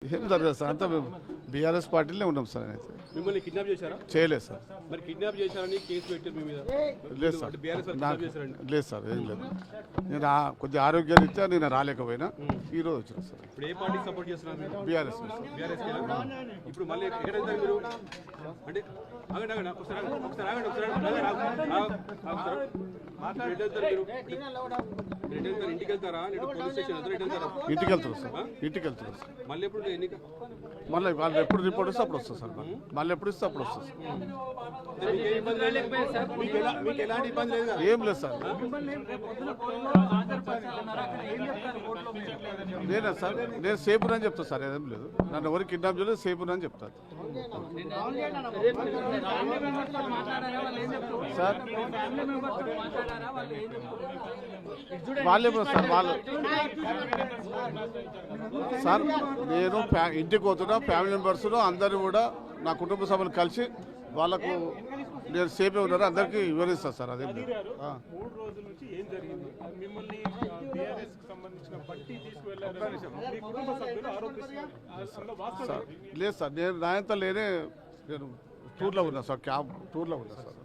ఏం జరగదు సార్, అంతా మేము బీఆర్ఎస్ పార్టీలో ఉన్నాం సార్. అయితే మిమ్మల్ని కిడ్నాప్ చేశారా? చేయలేదు సార్. మరి కిడ్నాప్ చేశారని కేసు పెట్టారు మీ మీద? లేదు సార్, బీఆర్ఎస్ నాకు చేశారండి. లేదు సార్, ఏం లేదు. నేను కొద్దిగా ఆరోగ్యరీత్యా నేను రాలేకపోయినా ఈరోజు వచ్చిన సార్. ఇప్పుడు ఏ పార్టీకి సపోర్ట్ చేస్తున్నారు? BRS BRS. ఇప్పుడు మళ్ళీ ఎక్కడ వెళ్తారు మీరు? అంటే ఆగండి ఆగండి ఒకసారి ఆగండి ఒకసారి ఆగండి ఒకసారి ఇంటికి వెళ్తారా? పోలీస్ స్టేషన్ వెళ్తారా? ఇంటికి వెళ్తారు సార్, ఇంటికి వెళ్తారు సార్. మళ్ళీ ఎప్పుడు ఎన్నిక? మళ్ళీ వాళ్ళు ఎప్పుడు రిపోర్ట్ ఇస్తే అప్పుడు వస్తుంది సార్. మళ్ళీ ఎప్పుడు ఇస్తే అప్పుడు వస్తుంది సార్. మీకు ఎలాంటి ఇబ్బంది లేదు? ఏం లేదు సార్. నేనా సార్, నేను సేఫ్ అని చెప్తాను సార్. ఏదేం లేదు, నన్ను ఎవరికి కిడ్నాప్ చేయలేదు, సేఫ్ అని చెప్తాను సార్. వాళ్ళే సార్, వాళ్ళు సార్ నేను ఇంటికి పోతున్నా, ఫ్యామిలీ మెంబర్స్ అందరూ కూడా నా కుటుంబ సభ్యులు కలిసి వాళ్ళకు నేను సేఫ్ ఉన్నారు అందరికీ వివరిస్తాను సార్. అదే 3 రోజుల నుంచి ఏం జరిగింది? మిమ్మల్ని బీఆర్ఎస్ కి సంబంధించిన బట్టి తీసుకువెళ్ళారు మీ కుటుంబ సభ్యులు ఆరోపిస్తున్నారు సార్. లేదు సార్, నేను నాయంతా లేనే నేను టూర్లో ఉన్నా సార్, క్యాబ్ టూర్లో ఉన్నా సార్.